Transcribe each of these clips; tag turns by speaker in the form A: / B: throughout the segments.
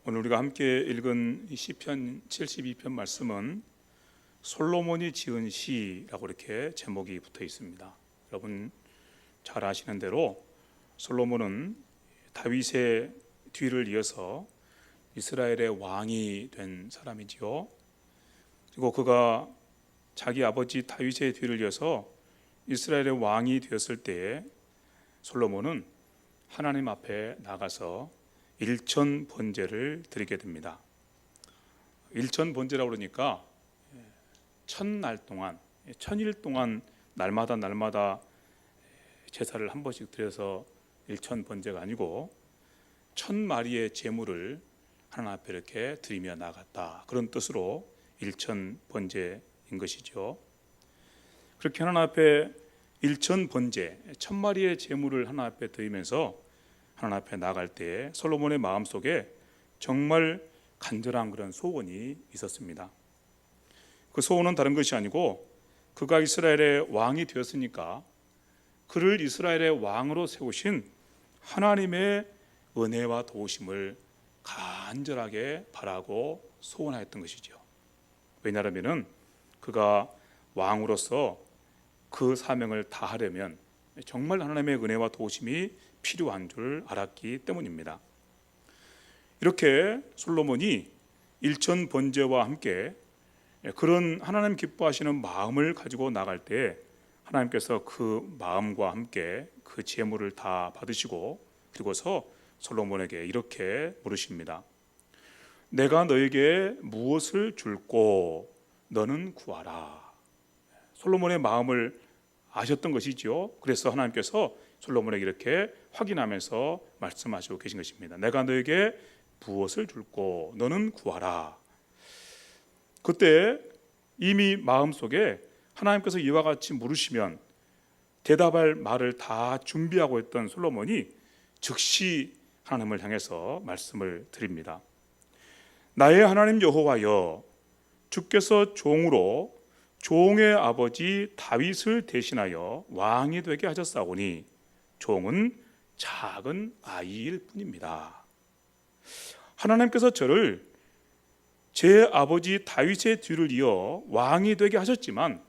A: 오늘 우리가 함께 읽은 시편 72편 말씀은 솔로몬이 지은 시라고 이렇게 제목이 붙어 있습니다. 여러분 잘 아시는 대로 솔로몬은 다윗의 뒤를 이어서 이스라엘의 왕이 된 사람이지요. 그리고 그가 자기 아버지 다윗의 뒤를 이어서 이스라엘의 왕이 되었을 때에 솔로몬은 하나님 앞에 나가서 일천 번제를 드리게 됩니다. 일천 번제라고 그러니까 천날 동안, 천일 동안 날마다 제사를 한 번씩 드려서 일천 번제가 아니고 천 마리의 제물을 하나님 앞에 이렇게 드리며 나갔다, 그런 뜻으로 일천 번제인 것이죠. 그렇게 하나님 앞에 일천 번제, 천 마리의 제물을 하나님 앞에 드리면서 하나님 앞에 나갈 때 솔로몬의 마음속에 정말 간절한 그런 소원이 있었습니다. 그 소원은 다른 것이 아니고 그가 이스라엘의 왕이 되었으니까 그를 이스라엘의 왕으로 세우신 하나님의 은혜와 도우심을 간절하게 바라고 소원하였던 것이죠. 왜냐하면 그가 왕으로서 그 사명을 다하려면 정말 하나님의 은혜와 도우심이 필요한 줄 알았기 때문입니다. 이렇게 솔로몬이 일천 번제와 함께 그런 하나님 기뻐하시는 마음을 가지고 나갈 때 하나님께서 그 마음과 함께 그 제물을 다 받으시고 그리고서 솔로몬에게 이렇게 물으십니다. 내가 너에게 무엇을 줄꼬 너는 구하라. 솔로몬의 마음을 아셨던 것이죠. 그래서 하나님께서 솔로몬에게 이렇게 확인하면서 말씀하시고 계신 것입니다. 내가 너에게 무엇을 줄꼬 너는 구하라. 그때 이미 마음속에 하나님께서 이와 같이 물으시면 대답할 말을 다 준비하고 있던 솔로몬이 즉시 하나님을 향해서 말씀을 드립니다. 나의 하나님 여호와여, 주께서 종으로 종의 아버지 다윗을 대신하여 왕이 되게 하셨사오니 종은 작은 아이일 뿐입니다. 하나님께서 저를 제 아버지 다윗의 뒤를 이어 왕이 되게 하셨지만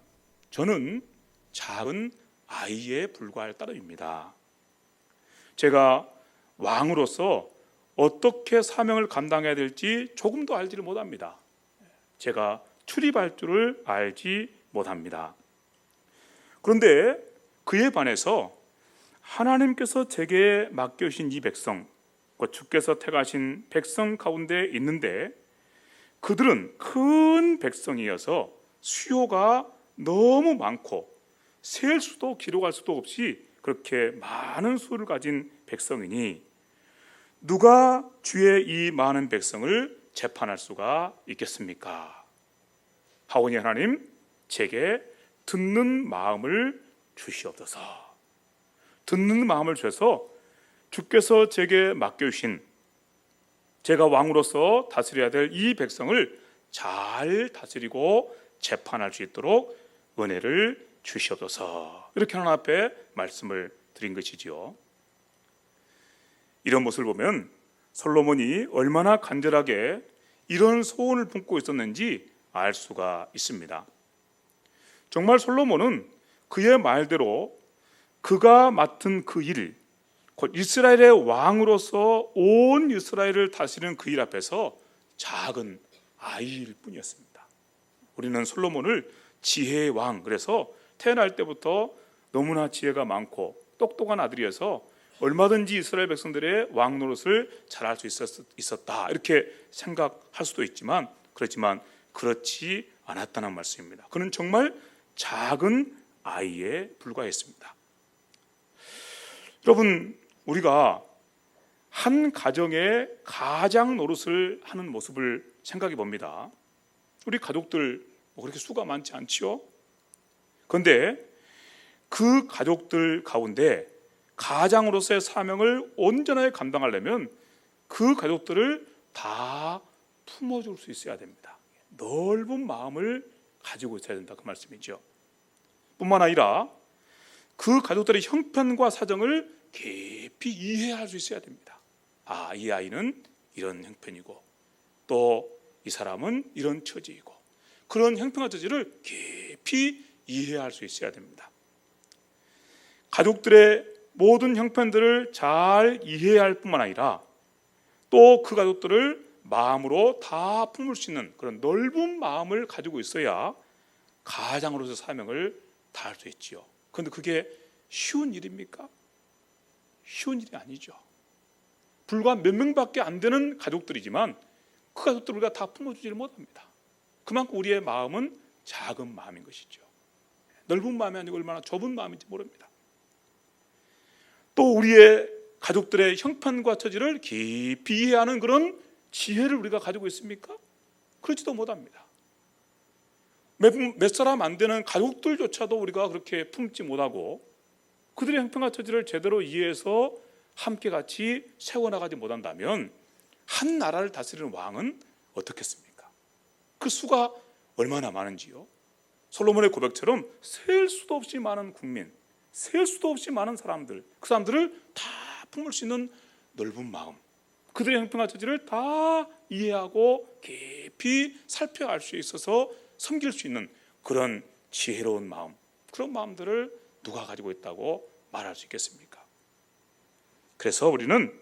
A: 저는 작은 아이에 불과할 따름입니다. 제가 왕으로서 어떻게 사명을 감당해야 될지 조금도 알지를 못합니다. 제가 출입할 줄을 알지 못합니다. 그런데 그에 반해서 하나님께서 제게 맡겨주신 이 백성, 주께서 택하신 백성 가운데 있는데 그들은 큰 백성이어서 수요가 너무 많고 셀 수도 기록할 수도 없이 그렇게 많은 수를 가진 백성이니 누가 주의 이 많은 백성을 재판할 수가 있겠습니까? 하오니 하나님, 제게 듣는 마음을 주시옵소서. 듣는 마음을 주셔서 주께서 제게 맡겨주신 제가 왕으로서 다스려야 될 이 백성을 잘 다스리고 재판할 수 있도록 은혜를 주시옵소서. 이렇게 하나님 앞에 말씀을 드린 것이지요. 이런 모습을 보면 솔로몬이 얼마나 간절하게 이런 소원을 품고 있었는지 알 수가 있습니다. 정말 솔로몬은 그의 말대로 그가 맡은 그 일, 곧 이스라엘의 왕으로서 온 이스라엘을 다스리는 그 일 앞에서 작은 아이일 뿐이었습니다. 우리는 솔로몬을 지혜의 왕, 그래서 태어날 때부터 너무나 지혜가 많고 똑똑한 아들이어서 얼마든지 이스라엘 백성들의 왕 노릇을 잘할 수 있었다, 이렇게 생각할 수도 있지만 그렇지 않았다는 말씀입니다. 그는 정말 작은 아이에 불과했습니다. 여러분, 우리가 한 가정의 가장 노릇을 하는 모습을 생각해 봅니다. 우리 가족들 그렇게 수가 많지 않지요? 그런데 그 가족들 가운데 가장으로서의 사명을 온전하게 감당하려면 그 가족들을 다 품어줄 수 있어야 됩니다. 넓은 마음을 가지고 있어야 된다, 그 말씀이죠. 뿐만 아니라 그 가족들의 형편과 사정을 깊이 이해할 수 있어야 됩니다. 이 아이는 이런 형편이고 또 이 사람은 이런 처지이고, 그런 형편과 처지를 깊이 이해할 수 있어야 됩니다. 가족들의 모든 형편들을 잘 이해해야 할 뿐만 아니라 또 그 가족들을 마음으로 다 품을 수 있는 그런 넓은 마음을 가지고 있어야 가장으로서 사명을 다할 수 있지요. 그런데 그게 쉬운 일입니까? 쉬운 일이 아니죠. 불과 몇 명밖에 안 되는 가족들이지만 그 가족들을 우리가 다 품어주지를 못합니다. 그만큼 우리의 마음은 작은 마음인 것이죠. 넓은 마음이 아니고 얼마나 좁은 마음인지 모릅니다. 또 우리의 가족들의 형편과 처지를 깊이 이해하는 그런 지혜를 우리가 가지고 있습니까? 그렇지도 못합니다. 몇 사람 안 되는 가족들조차도 우리가 그렇게 품지 못하고 그들의 형편과 처지를 제대로 이해해서 함께 같이 세워나가지 못한다면 한 나라를 다스리는 왕은 어떻겠습니까? 그 수가 얼마나 많은지요. 솔로몬의 고백처럼 셀 수도 없이 많은 국민, 셀 수도 없이 많은 사람들, 그 사람들을 다 품을 수 있는 넓은 마음, 그들의 형편과 처지를 다 이해하고 깊이 살펴알 수 있어서 섬길 수 있는 그런 지혜로운 마음, 그런 마음들을 누가 가지고 있다고 말할 수 있겠습니까? 그래서 우리는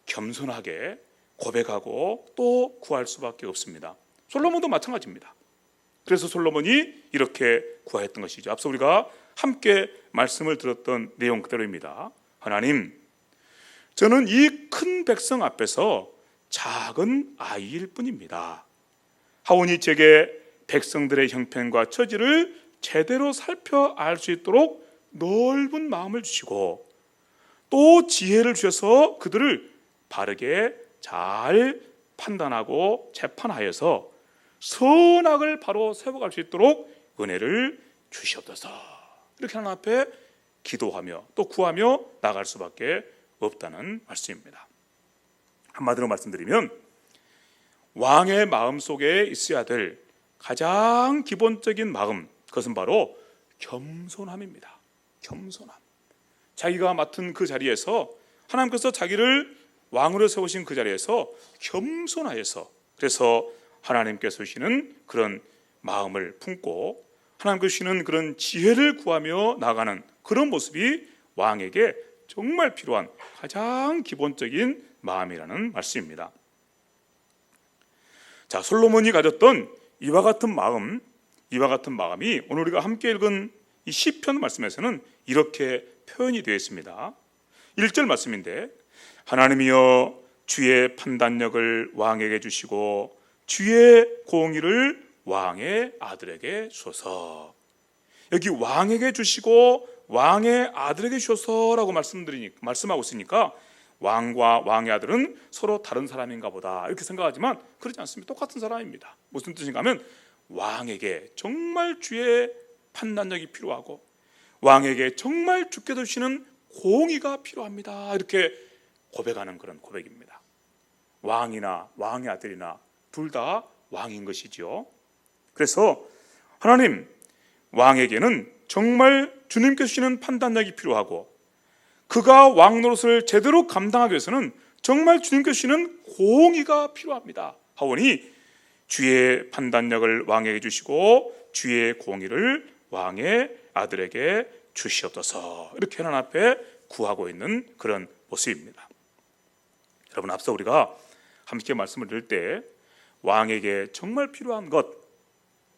A: 겸손하게 고백하고 또 구할 수밖에 없습니다. 솔로몬도 마찬가지입니다. 그래서 솔로몬이 이렇게 구하였던 것이죠. 앞서 우리가 함께 말씀을 들었던 내용 그대로입니다. 하나님, 저는 이 큰 백성 앞에서 작은 아이일 뿐입니다. 하오니 제게 백성들의 형편과 처지를 제대로 살펴 알 수 있도록 넓은 마음을 주시고 또 지혜를 주셔서 그들을 바르게 잘 판단하고 재판하여서 선악을 바로 세워갈 수 있도록 은혜를 주시옵소서. 이렇게 하나님 앞에 기도하며 또 구하며 나갈 수밖에 없다는 말씀입니다. 한마디로 말씀드리면 왕의 마음속에 있어야 될 가장 기본적인 마음, 그것은 바로 겸손함입니다. 겸손함. 자기가 맡은 그 자리에서 하나님께서 자기를 왕으로 세우신 그 자리에서 겸손하여서, 그래서 하나님께서 주시는 그런 마음을 품고 하나님께서 주시는 그런 지혜를 구하며 나가는 그런 모습이 왕에게 정말 필요한 가장 기본적인 마음이라는 말씀입니다. 자, 솔로몬이 가졌던 이와 같은 마음이 오늘 우리가 함께 읽은 이 시편 말씀에서는 이렇게 표현이 되어 있습니다. 1절 말씀인데, 하나님이여 주의 판단력을 왕에게 주시고 주의 공의를 왕의 아들에게 주소서. 여기 왕에게 주시고 왕의 아들에게 주소서라고 말씀하고 있으니까 왕과 왕의 아들은 서로 다른 사람인가 보다 이렇게 생각하지만 그렇지 않습니다. 똑같은 사람입니다. 무슨 뜻인가 하면 왕에게 정말 주의 판단력이 필요하고 왕에게 정말 주께서 주시는 공의가 필요합니다. 이렇게 고백하는 그런 고백입니다. 왕이나 왕의 아들이나 둘 다 왕인 것이죠. 그래서 하나님, 왕에게는 정말 주님께서 주시는 판단력이 필요하고 그가 왕 노릇을 제대로 감당하기 위해서는 정말 주님께서 주시는 공의가 필요합니다. 하오니 주의 판단력을 왕에게 주시고 주의 공의를 왕의 아들에게 주시옵소서. 이렇게 하나님 앞에 구하고 있는 그런 모습입니다. 여러분, 앞서 우리가 함께 말씀을 드릴 때 왕에게 정말 필요한 것,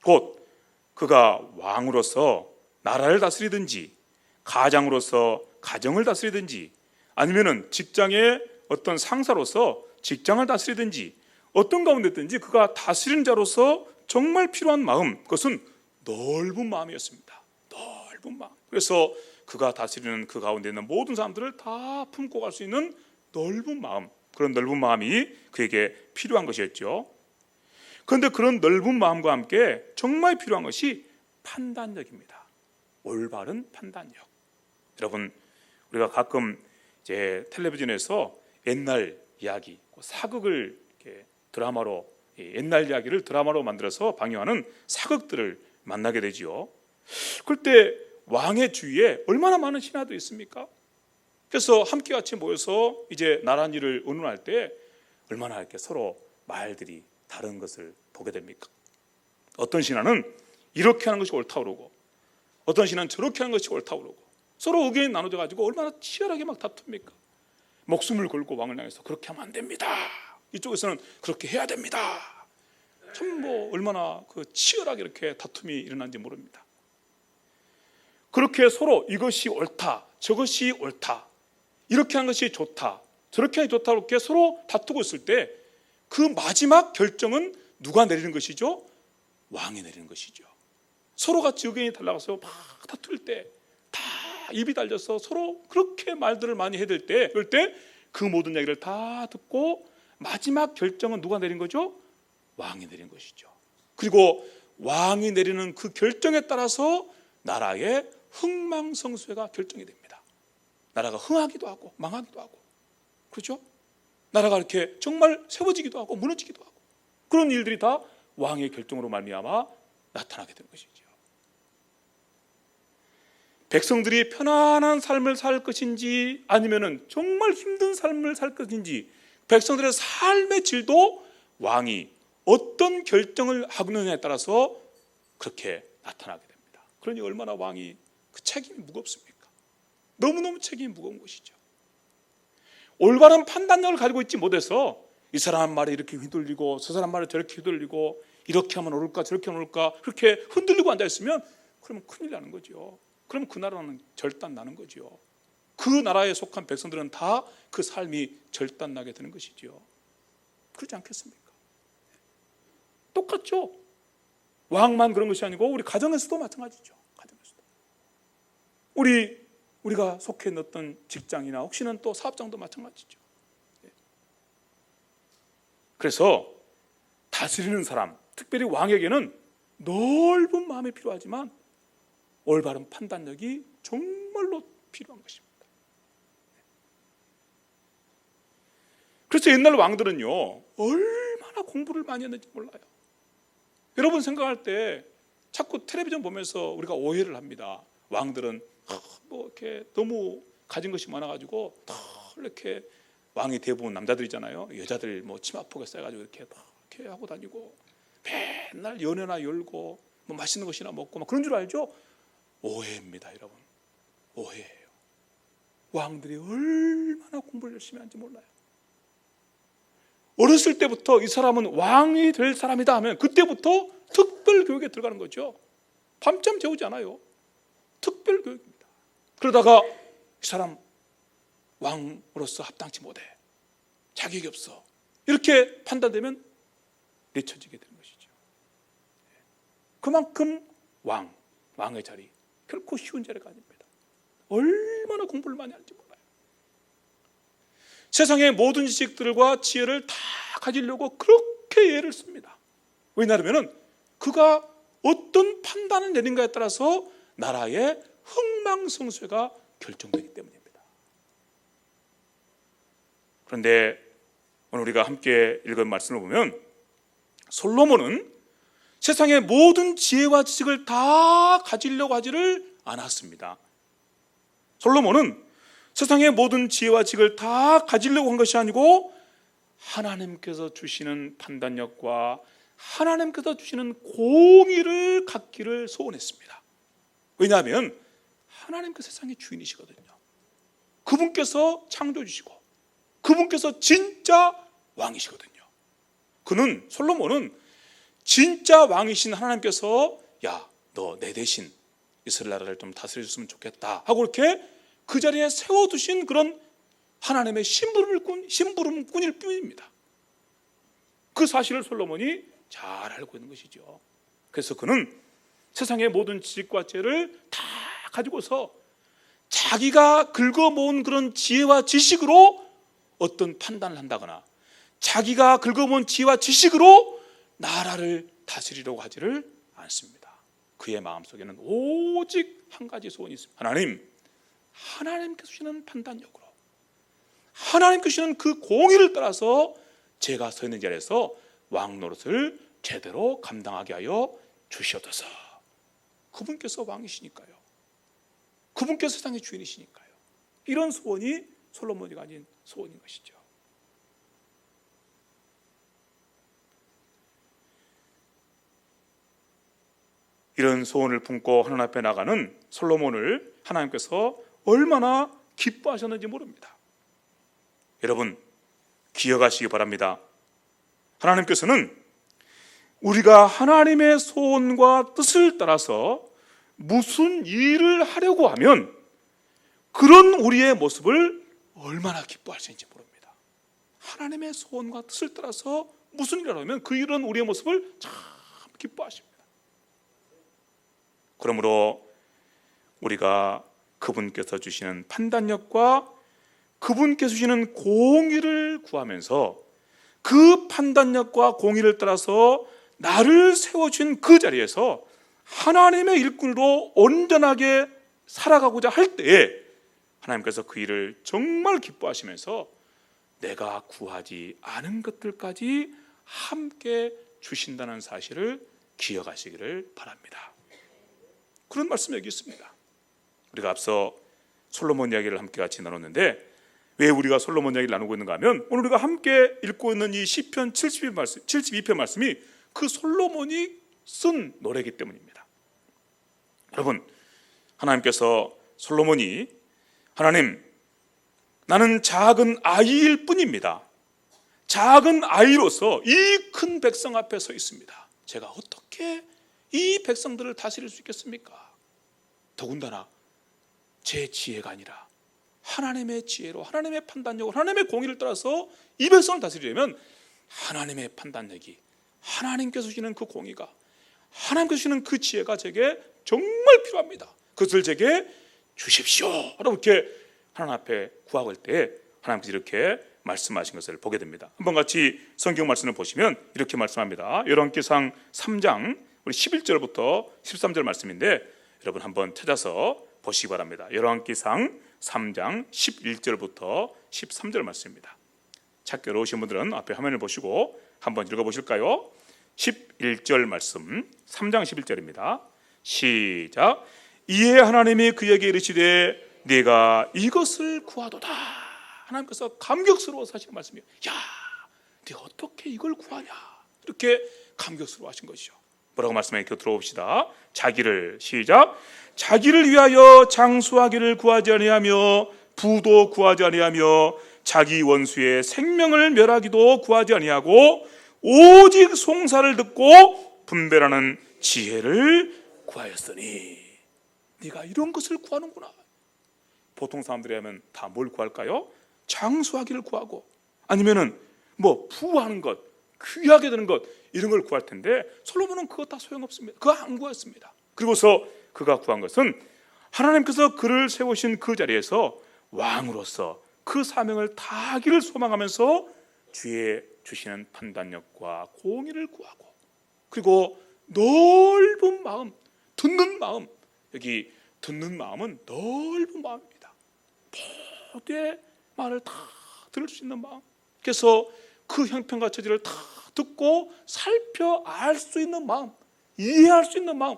A: 곧 그가 왕으로서 나라를 다스리든지 가장으로서 가정을 다스리든지 아니면은 직장의 어떤 상사로서 직장을 다스리든지 어떤 가운데든지 그가 다스리는 자로서 정말 필요한 마음, 그것은 넓은 마음이었습니다. 넓은 마음. 그래서 그가 다스리는 그 가운데 있는 모든 사람들을 다 품고 갈 수 있는 넓은 마음, 그런 넓은 마음이 그에게 필요한 것이었죠. 그런데 그런 넓은 마음과 함께 정말 필요한 것이 판단력입니다. 올바른 판단력. 여러분, 우리가 가끔 이제 텔레비전에서 옛날 이야기, 사극을 이렇게 드라마로, 옛날 이야기를 드라마로 만들어서 방영하는 사극들을 만나게 되지요. 그때 왕의 주위에 얼마나 많은 신하들이 있습니까? 그래서 함께 같이 모여서 이제 나란 일을 의논할 때 얼마나 이렇게 서로 말들이 다른 것을 보게 됩니까? 어떤 신하는 이렇게 하는 것이 옳다고 그러고 어떤 신하는 저렇게 하는 것이 옳다고 그러고 서로 의견이 나눠져 가지고 얼마나 치열하게 막 다툽니까? 목숨을 걸고 왕을 향해서 그렇게 하면 안 됩니다. 이쪽에서는 그렇게 해야 됩니다. 참 얼마나 치열하게 이렇게 다툼이 일어난지 모릅니다. 그렇게 서로 이것이 옳다, 저것이 옳다, 이렇게 하는 것이 좋다, 저렇게 하는 것이 좋다 이렇게 서로 다투고 있을 때 그 마지막 결정은 누가 내리는 것이죠? 왕이 내리는 것이죠. 서로 같이 의견이 달라가서 막 다툴 때 다 입이 달려서 서로 그렇게 말들을 많이 해야 될 때, 그럴 때 그 모든 이야기를 다 듣고 마지막 결정은 누가 내린 거죠? 왕이 내린 것이죠. 그리고 왕이 내리는 그 결정에 따라서 나라의 흥망성쇠가 결정이 됩니다. 나라가 흥하기도 하고 망하기도 하고, 그렇죠? 나라가 이렇게 정말 세워지기도 하고 무너지기도 하고, 그런 일들이 다 왕의 결정으로 말미암아 나타나게 되는 것이죠. 백성들이 편안한 삶을 살 것인지 아니면은 정말 힘든 삶을 살 것인지, 백성들의 삶의 질도 왕이 어떤 결정을 하느냐에 따라서 그렇게 나타나게 됩니다. 그러니 얼마나 왕이 그 책임이 무겁습니까? 너무너무 책임이 무거운 것이죠. 올바른 판단력을 가지고 있지 못해서 이 사람 말에 이렇게 휘둘리고 저 사람 말에 저렇게 휘둘리고 이렇게 하면 옳을까 저렇게 하면 옳을까 그렇게 흔들리고 앉아있으면 그러면 큰일 나는 거죠. 그러면 그 나라는 절단 나는 거죠. 그 나라에 속한 백성들은 다 그 삶이 절단 나게 되는 것이죠. 그렇지 않겠습니까? 똑같죠. 왕만 그런 것이 아니고 우리 가정에서도 마찬가지죠. 가정에서도 우리가 속해 있는 어떤 직장이나 혹시는 또 사업장도 마찬가지죠. 그래서 다스리는 사람, 특별히 왕에게는 넓은 마음이 필요하지만 올바른 판단력이 정말로 필요한 것입니다. 그래서 옛날 왕들은요 얼마나 공부를 많이 했는지 몰라요. 여러분 생각할 때 자꾸 텔레비전 보면서 우리가 오해를 합니다. 왕들은 이렇게 너무 가진 것이 많아가지고 이렇게, 왕이 대부분 남자들이잖아요. 여자들 치마폭에 싸가지고 이렇게 하고 다니고 맨날 연회나 열고 맛있는 것이나 먹고 그런 줄 알죠? 오해입니다, 여러분. 오해예요. 왕들이 얼마나 공부를 열심히 하는지 몰라요. 어렸을 때부터 이 사람은 왕이 될 사람이다 하면 그때부터 특별 교육에 들어가는 거죠. 밤잠 재우지 않아요. 특별 교육입니다. 그러다가 이 사람 왕으로서 합당치 못해, 자격이 없어, 이렇게 판단되면 내쳐지게 되는 것이죠. 그만큼 왕의 자리 결코 쉬운 자리가 아닙니다. 얼마나 공부를 많이 하는지 몰라요. 세상의 모든 지식들과 지혜를 다 가지려고 그렇게 애를 씁니다. 왜냐하면 그가 어떤 판단을 내린가에 따라서 나라의 흥망성쇠가 결정되기 때문입니다. 그런데 오늘 우리가 함께 읽은 말씀을 보면 솔로몬은 세상의 모든 지혜와 지식을 다 가지려고 하지를 않았습니다. 솔로몬은 세상의 모든 지혜와 지식을 다 가지려고 한 것이 아니고 하나님께서 주시는 판단력과 하나님께서 주시는 공의를 갖기를 소원했습니다. 왜냐하면 하나님께서 세상의 주인이시거든요. 그분께서 창조해 주시고 그분께서 진짜 왕이시거든요. 솔로몬은 진짜 왕이신 하나님께서 너 내 대신 이스라엘 나라를 좀 다스려 줬으면 좋겠다 하고 이렇게 그 자리에 세워두신 그런 하나님의 심부름꾼일 뿐입니다. 그 사실을 솔로몬이 잘 알고 있는 것이죠. 그래서 그는 세상의 모든 지식과 지혜를 다 가지고서 자기가 긁어모은 그런 지혜와 지식으로 어떤 판단을 한다거나 자기가 긁어모은 지혜와 지식으로 나라를 다스리려고 하지를 않습니다. 그의 마음속에는 오직 한 가지 소원이 있습니다. 하나님께서 주시는 판단력으로, 하나님께서 주시는 그 공의를 따라서 제가 서 있는 자리에서 왕 노릇을 제대로 감당하게 하여 주시옵소서. 그분께서 왕이시니까요. 그분께서 세상의 주인이시니까요. 이런 소원이 솔로몬이 가진 소원인 것이죠. 이런 소원을 품고 하나님 앞에 나가는 솔로몬을 하나님께서 얼마나 기뻐하셨는지 모릅니다. 여러분, 기억하시기 바랍니다. 하나님께서는 우리가 하나님의 소원과 뜻을 따라서 무슨 일을 하려고 하면 그런 우리의 모습을 얼마나 기뻐하시는지 모릅니다. 하나님의 소원과 뜻을 따라서 무슨 일을 하면 그 일은 우리의 모습을 참 기뻐하십니다. 그러므로 우리가 그분께서 주시는 판단력과 그분께서 주시는 공의를 구하면서 그 판단력과 공의를 따라서 나를 세워준 그 자리에서 하나님의 일꾼으로 온전하게 살아가고자 할 때에 하나님께서 그 일을 정말 기뻐하시면서 내가 구하지 않은 것들까지 함께 주신다는 사실을 기억하시기를 바랍니다. 그런 말씀이 여기 있습니다. 우리가 앞서 솔로몬 이야기를 함께 같이 나눴는데 왜 우리가 솔로몬 이야기를 나누고 있는가 하면 오늘 우리가 함께 읽고 있는 이 시편 72편 말씀이 그 솔로몬이 쓴 노래이기 때문입니다. 여러분, 하나님께서 솔로몬이 하나님, 나는 작은 아이일 뿐입니다. 작은 아이로서 이 큰 백성 앞에 서 있습니다. 제가 어떻게 이 백성들을 다스릴 수 있겠습니까? 더군다나 제 지혜가 아니라 하나님의 지혜로, 하나님의 판단력으로, 하나님의 공의를 따라서 이 백성을 다스리려면 하나님의 판단력이, 하나님께서 주시는 그 공의가, 하나님께서 주시는 그 지혜가 제게 정말 필요합니다. 그것을 제게 주십시오 라고 이렇게 하나님 앞에 구하고 할 때 하나님께서 이렇게 말씀하신 것을 보게 됩니다. 한번 같이 성경 말씀을 보시면 이렇게 말씀합니다. 열왕기상 3장 우리 11절부터 13절 말씀인데 여러분 한번 찾아서 보시기 바랍니다. 열왕기상 3장 11절부터 13절 말씀입니다. 찾기 어려우신 분들은 앞에 화면을 보시고 한번 읽어보실까요? 11절 말씀 3장 11절입니다. 시작. 이에 하나님이 그에게 이르시되 네가 이것을 구하도다. 하나님께서 감격스러워서 하시는 말씀이에요. 야, 네가 어떻게 이걸 구하냐, 이렇게 감격스러워하신 것이죠. 뭐라고 말씀해? 들어봅시다. 자기를, 시작. 자기를 위하여 장수하기를 구하지 아니하며 부도 구하지 아니하며 자기 원수의 생명을 멸하기도 구하지 아니하고 오직 송사를 듣고 분별하는 지혜를 구하였으니. 네가 이런 것을 구하는구나. 보통 사람들이 하면 다 뭘 구할까요? 장수하기를 구하고 아니면은 뭐 부하는 것, 귀하게 되는 것, 이런 걸 구할 텐데 솔로몬은 그거 다 소용없습니다. 그거 안 구했습니다. 그리고서 그가 구한 것은 하나님께서 그를 세우신 그 자리에서 왕으로서 그 사명을 다하기를 소망하면서 주의 주시는 판단력과 공의를 구하고, 그리고 넓은 마음, 듣는 마음, 여기 듣는 마음은 넓은 마음입니다. 모두의 말을 다 들을 수 있는 마음. 그래서 그 형편과 처지를 다 듣고 살펴 알 수 있는 마음, 이해할 수 있는 마음.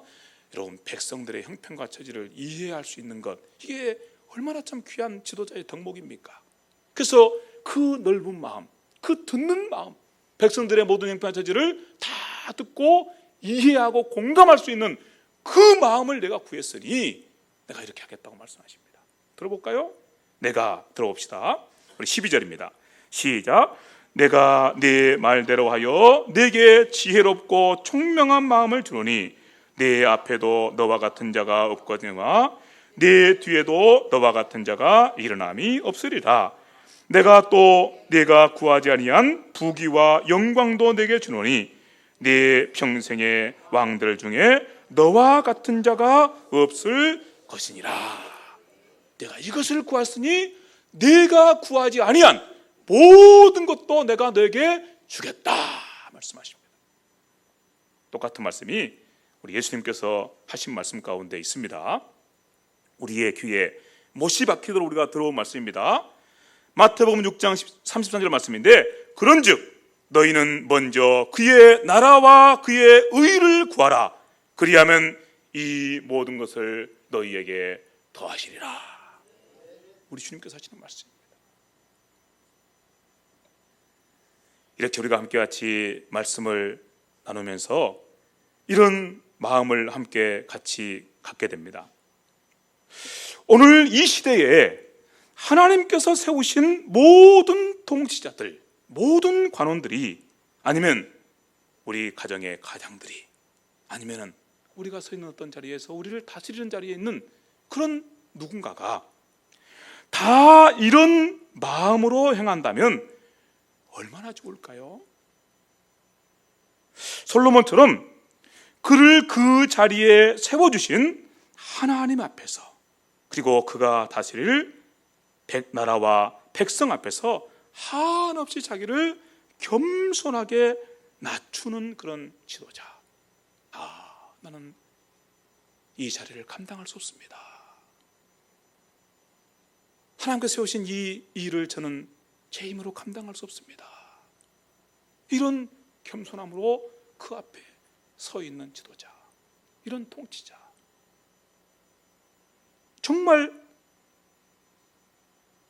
A: 여러분, 백성들의 형편과 처지를 이해할 수 있는 것, 이게 얼마나 참 귀한 지도자의 덕목입니까? 그래서 그 넓은 마음, 그 듣는 마음, 백성들의 모든 형편과 처지를 다 듣고 이해하고 공감할 수 있는 그 마음을 내가 구했으니 내가 이렇게 하겠다고 말씀하십니다. 들어볼까요? 내가, 들어봅시다. 우리 12절입니다. 시작. 내가 네 말대로 하여 내게 지혜롭고 총명한 마음을 주노니 내 앞에도 너와 같은 자가 없거니와 내 뒤에도 너와 같은 자가 일어남이 없으리라. 내가 또 네가 구하지 아니한 부귀와 영광도 내게 주노니 내 평생의 왕들 중에 너와 같은 자가 없을 것이니라. 내가 이것을 구했으니 내가 구하지 아니한 모든 것도 내가 너에게 주겠다 말씀하십니다. 똑같은 말씀이 우리 예수님께서 하신 말씀 가운데 있습니다. 우리의 귀에 못이 박히도록 우리가 들어온 말씀입니다. 마태복음 6장 33절 말씀인데 그런즉 너희는 먼저 그의 나라와 그의 의를 구하라. 그리하면 이 모든 것을 너희에게 더하시리라. 우리 주님께서 하시는 말씀입니다. 이렇게 우리가 함께 같이 말씀을 나누면서 이런 마음을 함께 같이 갖게 됩니다. 오늘 이 시대에 하나님께서 세우신 모든 통치자들, 모든 관원들이, 아니면 우리 가정의 가장들이, 아니면 우리가 서 있는 어떤 자리에서 우리를 다스리는 자리에 있는 그런 누군가가 다 이런 마음으로 행한다면 얼마나 좋을까요? 솔로몬처럼 그를 그 자리에 세워주신 하나님 앞에서, 그리고 그가 다스릴 나라와 백성 앞에서 한없이 자기를 겸손하게 낮추는 그런 지도자. 나는 이 자리를 감당할 수 없습니다. 하나님께서 세우신 이 일을 저는 제 힘으로 감당할 수 없습니다. 이런 겸손함으로 그 앞에 서 있는 지도자, 이런 통치자, 정말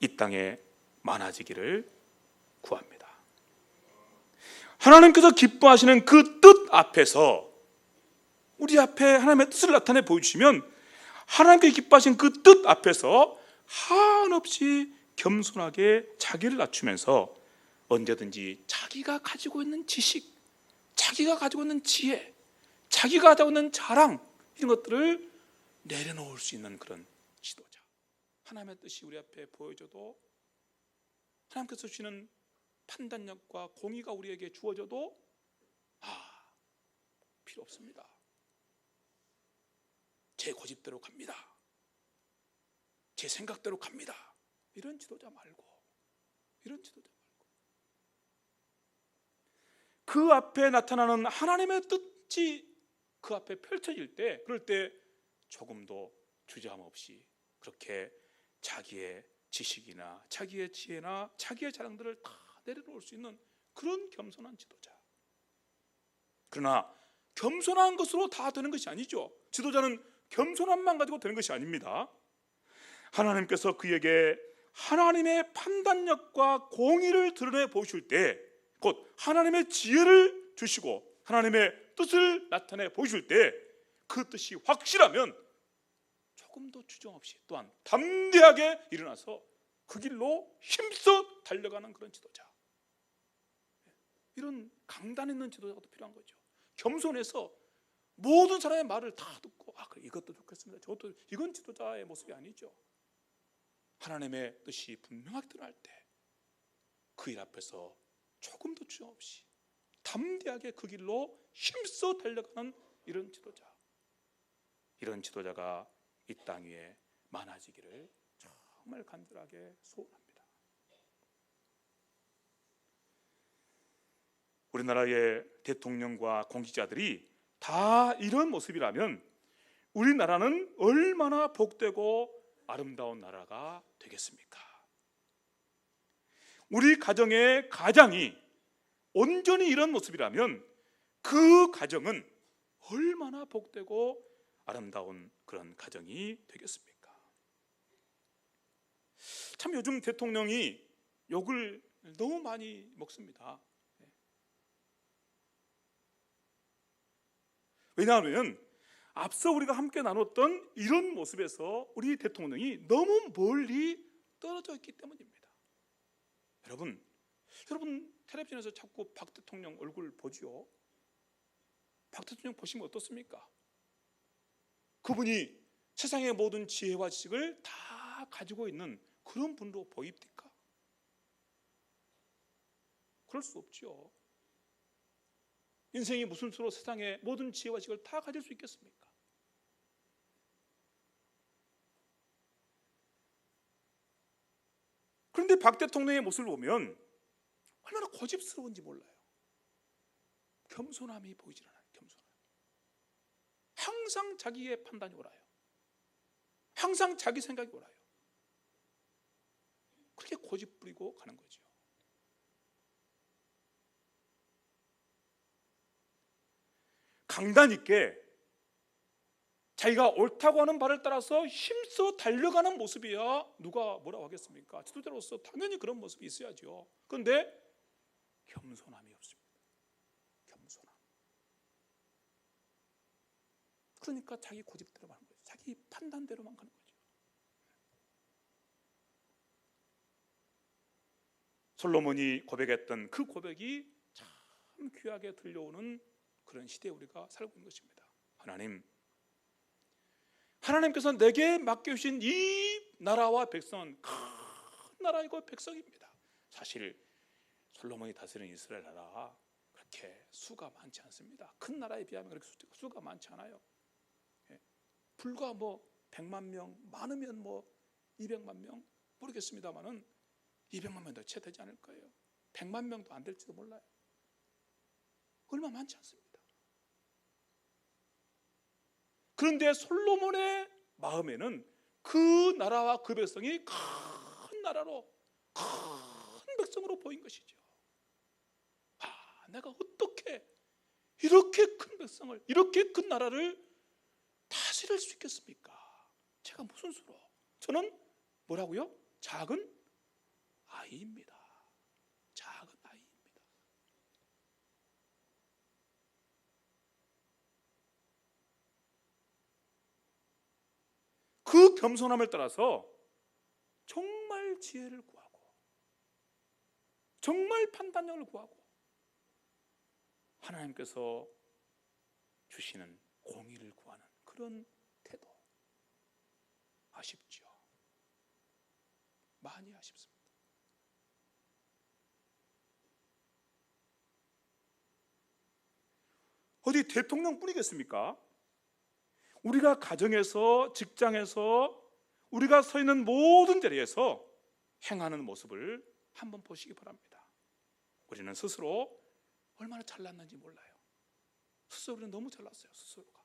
A: 이 땅에 많아지기를 구합니다. 하나님께서 기뻐하시는 그 뜻 앞에서 우리 앞에 하나님의 뜻을 나타내 보여주시면, 하나님께서 기뻐하신 그 뜻 앞에서 한없이 겸손하게 자기를 낮추면서 언제든지 자기가 가지고 있는 지식, 자기가 가지고 있는 지혜, 자기가 가지고 있는 자랑, 이런 것들을 내려놓을 수 있는 그런 지도자. 하나님의 뜻이 우리 앞에 보여져도, 하나님께서 주시는 판단력과 공의가 우리에게 주어져도 필요 없습니다. 제 고집대로 갑니다. 제 생각대로 갑니다. 이런 지도자 말고, 그 앞에 나타나는 하나님의 뜻이 그 앞에 펼쳐질 때, 그럴 때 조금도 주저함 없이 그렇게 자기의 지식이나 자기의 지혜나 자기의 자랑들을 다 내려놓을 수 있는 그런 겸손한 지도자. 그러나 겸손한 것으로 다 되는 것이 아니죠. 지도자는 겸손함만 가지고 되는 것이 아닙니다. 하나님께서 그에게 하나님의 판단력과 공의를 드러내 보실 때, 곧 하나님의 지혜를 주시고 하나님의 뜻을 나타내 보실 때, 그 뜻이 확실하면 조금도 주저 없이 또한 담대하게 일어나서 그 길로 힘써 달려가는 그런 지도자. 이런 강단 있는 지도자가 또 필요한 거죠. 겸손해서 모든 사람의 말을 다 듣고 그래, 이것도 좋겠습니다, 저것도, 이건 지도자의 모습이 아니죠. 하나님의 뜻이 분명하게 드러날 때 그 일 앞에서 조금도 주저 없이 담대하게 그 길로 힘써 달려가는 이런 지도자. 이런 지도자가 이 땅 위에 많아지기를 정말 간절하게 소원합니다. 우리나라의 대통령과 공직자들이 다 이런 모습이라면 우리나라는 얼마나 복되고 아름다운 나라가 되겠습니까? 우리 가정의 가장이 온전히 이런 모습이라면 그 가정은 얼마나 복되고 아름다운 그런 가정이 되겠습니까? 참 요즘 대통령이 욕을 너무 많이 먹습니다. 왜냐하면 앞서 우리가 함께 나눴던 이런 모습에서 우리 대통령이 너무 멀리 떨어져 있기 때문입니다. 여러분 텔레비전에서 자꾸 박 대통령 얼굴 보지요? 박 대통령 보시면 어떻습니까? 그분이 세상의 모든 지혜와 지식을 다 가지고 있는 그런 분으로 보입니까? 그럴 수 없죠. 인생이 무슨 수로 세상의 모든 지혜와 지식을 다 가질 수 있겠습니까? 그런데 박 대통령의 모습을 보면 얼마나 고집스러운지 몰라요. 겸손함이 보이질 않아요. 겸손함. 항상 자기의 판단이 옳아요. 항상 자기 생각이 옳아요. 그렇게 고집 부리고 가는 거죠. 강단 있게 자기가 옳다고 하는 바를 따라서 힘써 달려가는 모습이야 누가 뭐라고 하겠습니까? 지도자로서 당연히 그런 모습이 있어야죠. 그런데 겸손함이 없습니다. 겸손함. 그러니까 자기 고집대로만 하는 거죠. 자기 판단대로만 가는 거죠. 솔로몬이 고백했던 그 고백이 참 귀하게 들려오는 그런 시대에 우리가 살고 있는 것입니다. 하나님께서 내게 맡겨주신 이 나라와 백성은 큰 나라이고 백성입니다. 사실 솔로몬이 다스리는 이스라엘 나라 그렇게 수가 많지 않습니다. 큰 나라에 비하면 그렇게 수가 많지 않아요. 불과 100만 명, 많으면 200만 명 모르겠습니다만은 200만 명도 채 되지 않을 거예요. 100만 명도 안 될지도 몰라요. 얼마 많지 않습니다. 그런데 솔로몬의 마음에는 그 나라와 그 백성이 큰 나라로 큰 백성으로 보인 것이죠. 내가 어떻게 이렇게 큰 백성을, 이렇게 큰 나라를 다스릴 수 있겠습니까? 제가 무슨 수로? 저는 뭐라고요? 작은 아이입니다. 작은 아이입니다. 그 겸손함을 따라서 정말 지혜를 구하고 정말 판단력을 구하고 하나님께서 주시는 공의를 구하는 그런 태도, 아쉽죠. 많이 아쉽습니다. 어디 대통령뿐이겠습니까? 우리가 가정에서, 직장에서, 우리가 서 있는 모든 자리에서 행하는 모습을 한번 보시기 바랍니다. 우리는 스스로 얼마나 잘났는지 몰라요. 스스로 우리는 너무 잘났어요. 스스로가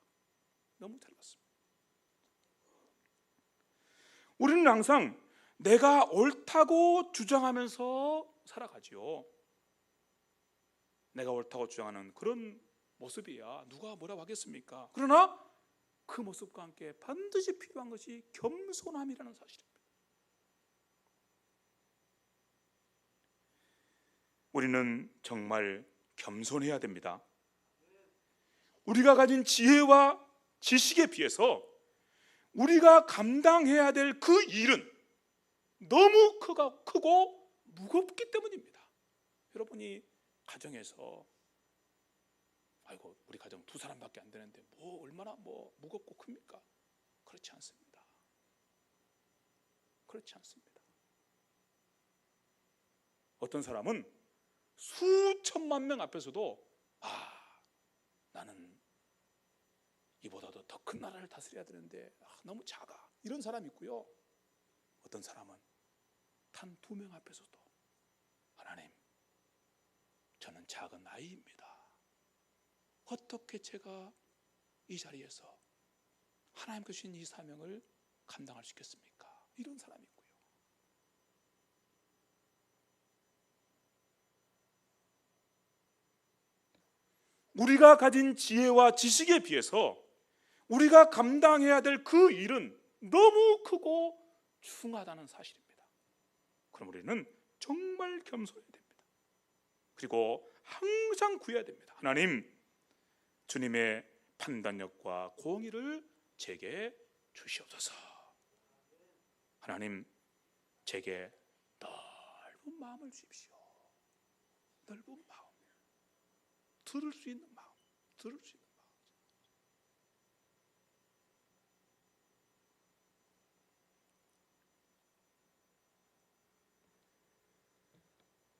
A: 너무 잘났습니다. 우리는 항상 내가 옳다고 주장하면서 살아가지요. 내가 옳다고 주장하는 그런 모습이야 누가 뭐라고 하겠습니까? 그러나 그 모습과 함께 반드시 필요한 것이 겸손함이라는 사실입니다. 우리는 정말 겸손해야 됩니다. 우리가 가진 지혜와 지식에 비해서 우리가 감당해야 될 그 일은 너무 크고 무겁기 때문입니다. 여러분이 가정에서 아이고 우리 가정 2사람밖에 안 되는데 얼마나 무겁고 큽니까? 그렇지 않습니다. 그렇지 않습니다. 어떤 사람은 수천만 명 앞에서도 나는 이보다도 더 큰 나라를 다스려야 되는데 너무 작아 이런 사람이 있고요. 어떤 사람은 단 2명 앞에서도 하나님 저는 작은 아이입니다. 어떻게 제가 이 자리에서 하나님께서 주신 이 사명을 감당할 수 있겠습니까? 이런 사람이 있고요. 우리가 가진 지혜와 지식에 비해서 우리가 감당해야 될 그 일은 너무 크고 중하다는 사실입니다. 그럼 우리는 정말 겸손해야 됩니다. 그리고 항상 구해야 됩니다. 하나님, 주님의 판단력과 공의를 제게 주시옵소서. 하나님, 제게 넓은 마음을 주십시오. 넓은 마음, 들을 수 있는 마음, 들을 수 있는 마음.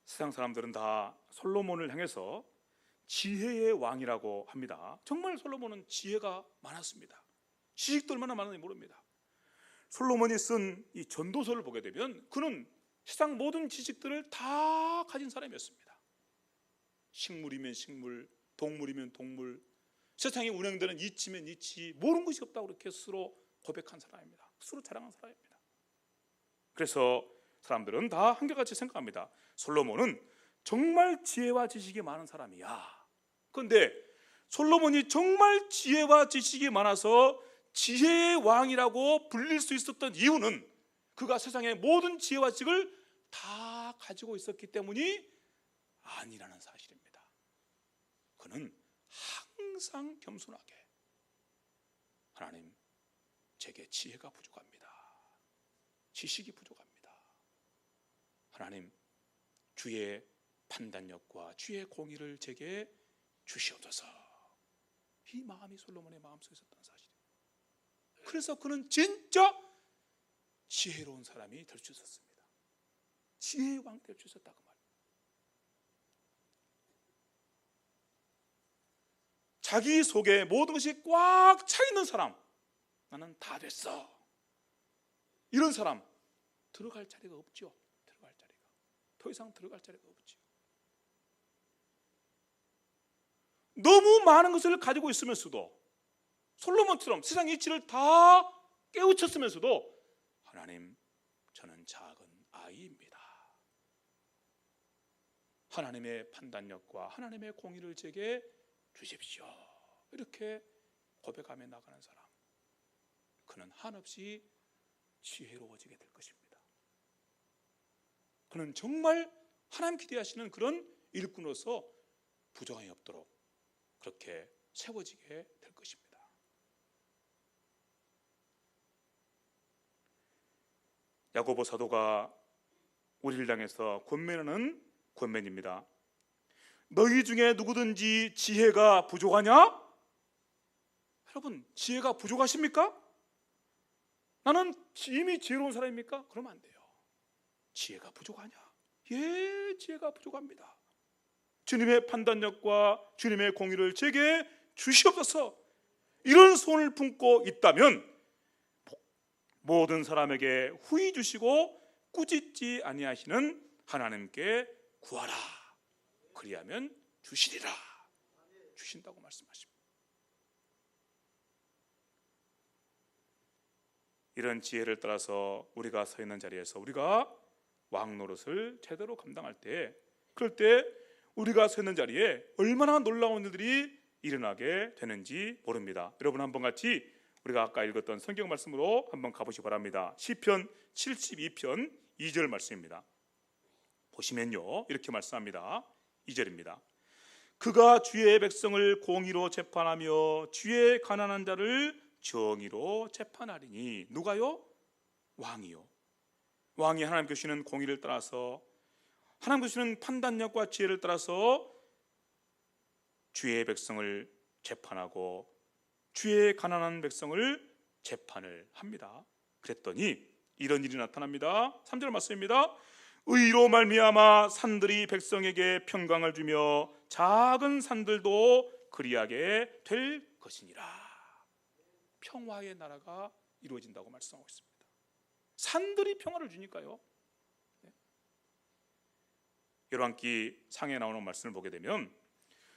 A: 세상 사람들은 다 솔로몬을 향해서 지혜의 왕이라고 합니다. 정말 솔로몬은 지혜가 많았습니다. 지식도 얼마나 많은지 모릅니다. 솔로몬이 쓴 이 전도서를 보게 되면 그는 세상 모든 지식들을 다 가진 사람이었습니다. 식물이면 식물, 동물이면 동물, 세상에 운행되는 이치면 이치, 모르는 것이 없다고 그렇게 스스로 고백한 사람입니다. 스스로 자랑한 사람입니다. 그래서 사람들은 다 한결같이 생각합니다. 솔로몬은 정말 지혜와 지식이 많은 사람이야. 그런데 솔로몬이 정말 지혜와 지식이 많아서 지혜의 왕이라고 불릴 수 있었던 이유는 그가 세상의 모든 지혜와 지식을 다 가지고 있었기 때문이 아니라는 사실입니다. 그는 항상 겸손하게 하나님, 제게 지혜가 부족합니다. 지식이 부족합니다. 하나님, 주의 판단력과 주의 공의를 제게 주시옵소서. 이 마음이 솔로몬의 마음속에 있었던 사실이에요. 그래서 그는 진짜 지혜로운 사람이 될 수 있었습니다. 지혜의 왕 될 수 있었다 그 말이에요. 자기 속에 모든 것이 꽉 차 있는 사람, 나는 다 됐어, 이런 사람 들어갈 자리가 없죠. 들어갈 자리가 더 이상 들어갈 자리가 없죠. 너무 많은 것을 가지고 있으면서도, 솔로몬처럼 세상 이치를 다 깨우쳤으면서도 하나님, 저는 작은 아이입니다. 하나님의 판단력과 하나님의 공의를 제게 주십시오. 이렇게 고백하며 나가는 사람, 그는 한없이 지혜로워지게 될 것입니다. 그는 정말 하나님 기대하시는 그런 일꾼으로서 부정함이 없도록 그렇게 세워지게 될 것입니다. 야고보 사도가 우리를 향해서 권면하는 권면입니다. 너희 중에 누구든지 지혜가 부족하냐? 여러분, 지혜가 부족하십니까? 나는 이미 지혜로운 사람입니까? 그러면 안 돼요. 지혜가 부족하냐? 예, 지혜가 부족합니다. 주님의 판단력과 주님의 공의를 제게 주시옵소서. 이런 소원을 품고 있다면 모든 사람에게 후히 주시고 꾸짖지 아니하시는 하나님께 구하라. 그리하면 주시리라. 주신다고 말씀하십니다. 이런 지혜를 따라서 우리가 서 있는 자리에서 우리가 왕 노릇을 제대로 감당할 때, 그럴 때 우리가 서 있는 자리에 얼마나 놀라운 일들이 일어나게 되는지 모릅니다. 여러분, 한번 같이 우리가 아까 읽었던 성경 말씀으로 한번 가보시기 바랍니다. 시편 72편 2절 말씀입니다. 보시면요, 이렇게 말씀합니다. 2절입니다. 그가 주의 백성을 공의로 재판하며 주의 가난한 자를 정의로 재판하리니. 누가요? 왕이요. 왕이 하나님 주시는 공의를 따라서, 하나님 주시는 판단력과 지혜를 따라서 주의 백성을 재판하고 주의 가난한 백성을 재판을 합니다. 그랬더니 이런 일이 나타납니다. 3절 말씀입니다. 의로 말미암아 산들이 백성에게 평강을 주며 작은 산들도 그리하게 될 것이니라. 평화의 나라가 이루어진다고 말씀하고 있습니다. 산들이 평화를 주니까요. 열왕기 상에 나오는 말씀을 보게 되면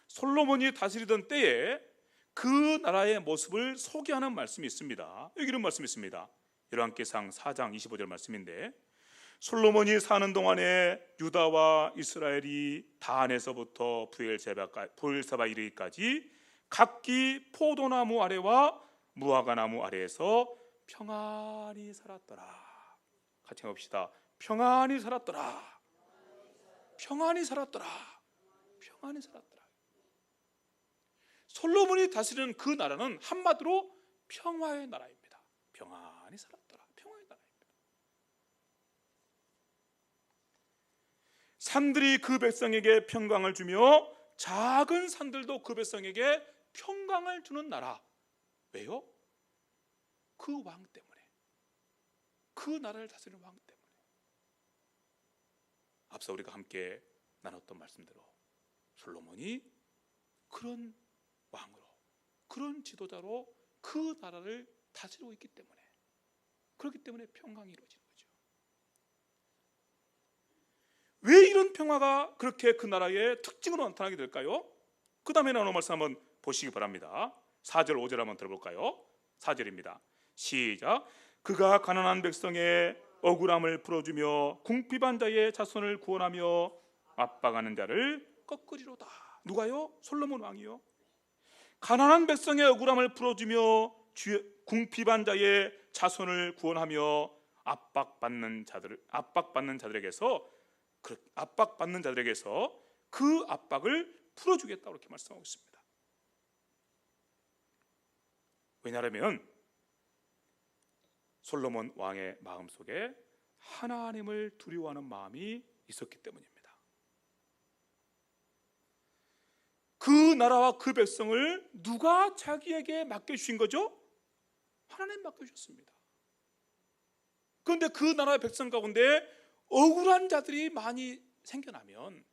A: 솔로몬이 다스리던 때에 그 나라의 모습을 소개하는 말씀이 있습니다. 여기 이런 말씀이 있습니다. 열왕기상 4장 25절 말씀인데, 솔로몬이 사는 동안에 유다와 이스라엘이 단에서부터 브엘세바 이르기까지 각기 포도나무 아래와 무화과나무 아래에서 평안히 살았더라. 같이 해봅시다. 평안히 살았더라. 평안히 살았더라. 평안히 살았더라. 솔로몬이 다스리는 그 나라는 한마디로 평화의 나라입니다. 평안히 살았더라. 평화의 나라입니다. 산들이 그 백성에게 평강을 주며 작은 산들도 그 백성에게 평강을 주는 나라. 왜요? 그 왕 때문에, 그 나라를 다스리는 왕 때문에. 앞서 우리가 함께 나눴던 말씀대로 솔로몬이 그런 왕으로, 그런 지도자로 그 나라를 다스리고 있기 때문에, 그렇기 때문에 평강이 이루어지는 거죠. 왜 이런 평화가 그렇게 그 나라의 특징으로 나타나게 될까요? 그 다음에 나오는 말씀 한번 보시기 바랍니다. 4절 5절 한번 들어볼까요? 4절입니다. 시작. 그가 가난한 백성의 억울함을 풀어주며 궁핍한 자의 자손을 구원하며 압박하는 자를 꺾으리로다. 누가요? 솔로몬 왕이요. 가난한 백성의 억울함을 풀어주며 궁핍한 자의 자손을 구원하며 압박받는 자들에게서 그 압박을 풀어주겠다고 이렇게 말씀하고 있습니다. 왜냐하면 솔로몬 왕의 마음속에 하나님을 두려워하는 마음이 있었기 때문입니다. 그 나라와 그 백성을 누가 자기에게 맡겨주신 거죠? 하나님 맡겨주셨습니다. 그런데 그 나라의 백성 가운데 억울한 자들이 많이 생겨나면,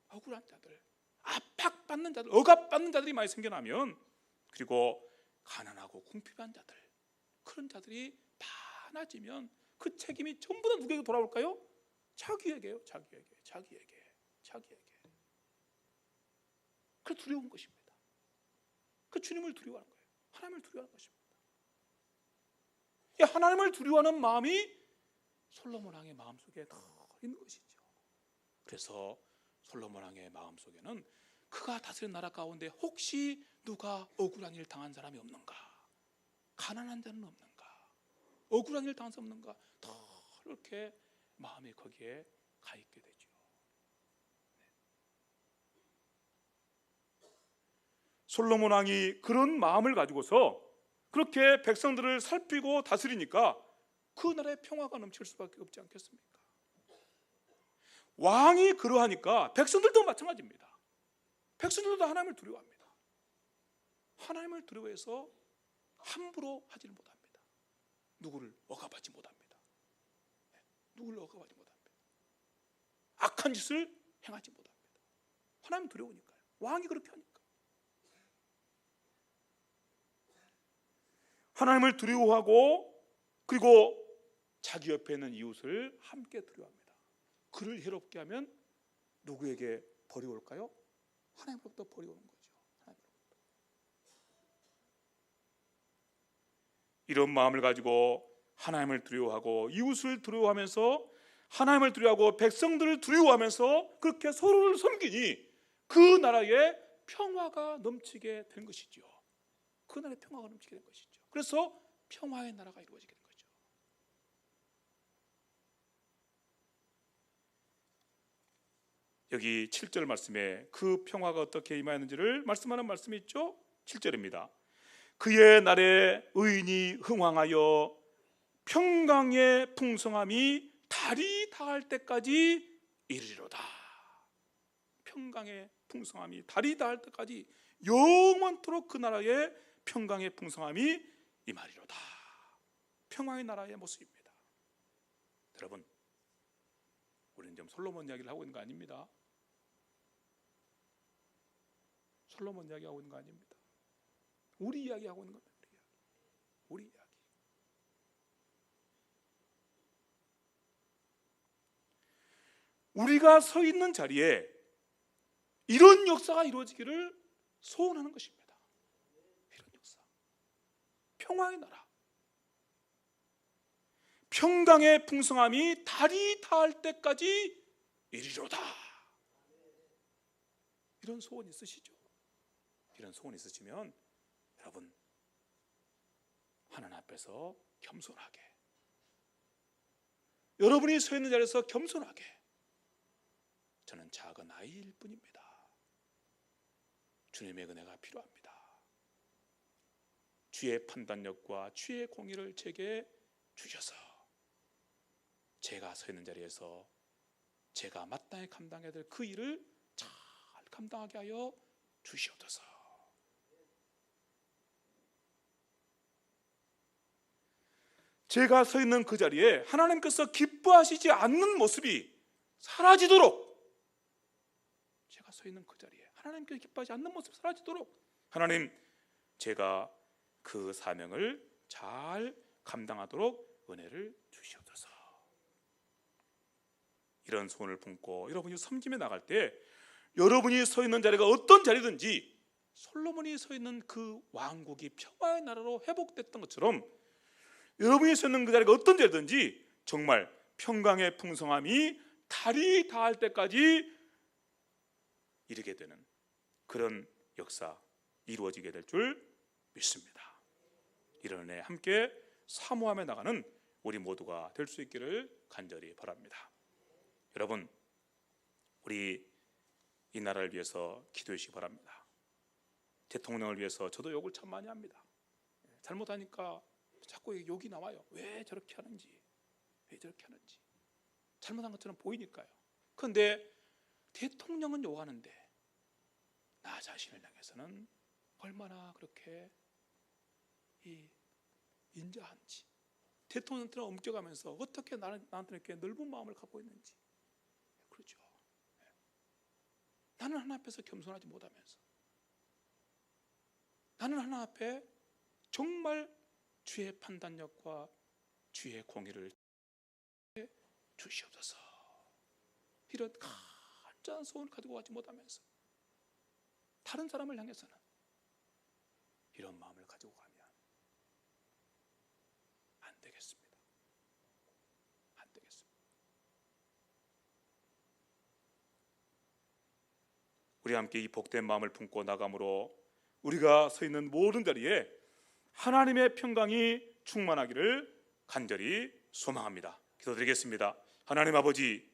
A: 억울한 자들, 압박받는 자들, 억압받는 자들이 많이 생겨나면, 그리고 가난하고 궁핍한 자들, 그런 자들이 많아지면 그 책임이 전부 다 누구에게 돌아올까요? 자기에게요. 자기에게. 그 두려운 것입니다. 그 주님을 두려워하는 거예요. 하나님을 두려워하는 것입니다. 이 하나님을 두려워하는 마음이 솔로몬 왕의 마음속에 더 있는 것이죠. 그래서 솔로몬 왕의 마음속에는 그가 다스린 나라 가운데 혹시 누가 억울한 일 당한 사람이 없는가, 가난한 자는 없는가, 억울한 일 당한 사람 없는가, 더 이렇게 마음이 거기에 가 있게 되죠. 솔로몬 왕이 그런 마음을 가지고서 그렇게 백성들을 살피고 다스리니까 그 나라의 평화가 넘칠 수밖에 없지 않겠습니까? 왕이 그러하니까 백성들도 마찬가지입니다. 백성들도 하나님을 두려워합니다. 하나님을 두려워해서 함부로 하지를 못합니다. 누구를 억압하지 못합니다. 누구를 억압하지 못합니다. 악한 짓을 행하지 못합니다. 하나님 두려우니까요. 왕이 그렇게 하니까. 하나님을 두려워하고 그리고 자기 옆에 있는 이웃을 함께 두려워합니다. 그를 해롭게 하면 누구에게 벌이 올까요? 하나님으로부터 벌이 오는 거죠. 하나님으로부터. 이런 마음을 가지고 하나님을 두려워하고 이웃을 두려워하면서 하나님을 두려워하고 백성들을 두려워하면서 그렇게 서로를 섬기니 그 나라에 평화가 넘치게 된 것이죠. 그 나라에 평화가 넘치게 된 것이죠. 그래서 평화의 나라가 이루어지게 된 거죠. 여기 7절 말씀에 그 평화가 어떻게 임하였는지를 말씀하는 말씀이 있죠. 7절입니다. 그의 날에 의인이 흥왕하여 평강의 풍성함이 달이 닿을 때까지 이르리로다. 평강의 풍성함이 달이 닿을 때까지 영원토록 그 나라의 평강의 풍성함이 임하리로다. 평화의 나라의 모습입니다. 여러분, 우리는 지금 솔로몬 이야기를 하고 있는 거 아닙니다. 솔로몬 이야기하고 있는 거 아닙니다. 우리 이야기하고 있는 겁니다. 우리 이야기. 우리가 서 있는 자리에 이런 역사가 이루어지기를 소원하는 것입니다. 이런 역사. 평화의 나라. 평강의 풍성함이 달이 닿을 때까지 이르리로다. 이런 소원 있으시죠? 이런 소원 있으시면 여러분, 하나님 앞에서 겸손하게, 여러분이 서 있는 자리에서 겸손하게, 저는 작은 아이일 뿐입니다. 주님의 은혜가 필요합니다. 주의 판단력과 주의 공의를 제게 주셔서 제가 서 있는 자리에서 제가 마땅히 감당해야 될 그 일을 잘 감당하게 하여 주시옵소서. 제가 서 있는 그 자리에 하나님께서 기뻐하시지 않는 모습이 사라지도록, 제가 서 있는 그 자리에 하나님께서 기뻐하지 않는 모습이 사라지도록 하나님, 제가 그 사명을 잘 감당하도록 은혜를 주시옵소서. 이런 소원을 품고 여러분이 섬김에 나갈 때 여러분이 서 있는 자리가 어떤 자리든지 솔로몬이 서 있는 그 왕국이 평화의 나라로 회복됐던 것처럼 여러분이 서 있는 그 자리가 어떤 자리든지 정말 평강의 풍성함이 달이 닿을 때까지 이르게 되는 그런 역사 이루어지게 될 줄 믿습니다. 이런 은혜 함께 사모하며 나가는 우리 모두가 될 수 있기를 간절히 바랍니다. 여러분, 우리 이 나라를 위해서 기도해 주시기 바랍니다. 대통령을 위해서 저도 욕을 참 많이 합니다. 잘못하니까 자꾸 욕이 나와요. 왜 저렇게 하는지, 왜 저렇게 하는지. 잘못한 것처럼 보이니까요. 그런데 대통령은 욕하는데 나 자신을 향해서는 얼마나 그렇게 인자한지, 대통령한테는 엄격하면서 어떻게 나한테 이렇게 넓은 마음을 갖고 있는지. 그렇죠. 나는 하나님 앞에서 겸손하지 못하면서, 나는 하나님 앞에 정말 주의 판단력과 주의 공의를 주시옵소서. 이런 간절한 소원을 가지고 가지 못하면서 다른 사람을 향해서는 이런 마음을 가지고 가면 안 되겠습니다. 안 되겠습니다. 우리 함께 이 복된 마음을 품고 나감으로 우리가 서 있는 모든 자리에 하나님의 평강이 충만하기를 간절히 소망합니다. 기도드리겠습니다. 하나님 아버지,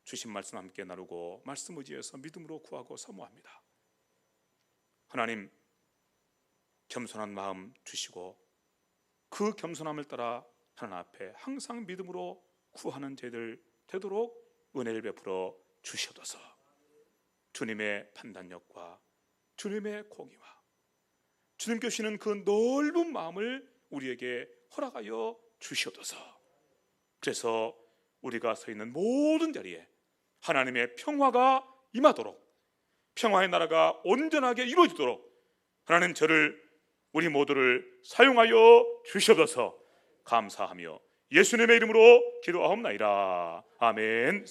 A: 주신 말씀 함께 나누고 말씀 의지해서 믿음으로 구하고 사모합니다. 하나님, 겸손한 마음 주시고 그 겸손함을 따라 하나님 앞에 항상 믿음으로 구하는 저희들 되도록 은혜를 베풀어 주시옵소서. 주님의 판단력과 주님의 공의와 주님께 주시는 그 넓은 마음을 우리에게 허락하여 주시옵소서. 그래서 우리가 서 있는 모든 자리에 하나님의 평화가 임하도록, 평화의 나라가 온전하게 이루어지도록 하나님 저를, 우리 모두를 사용하여 주시옵소서. 감사하며 예수님의 이름으로 기도하옵나이다. 아멘.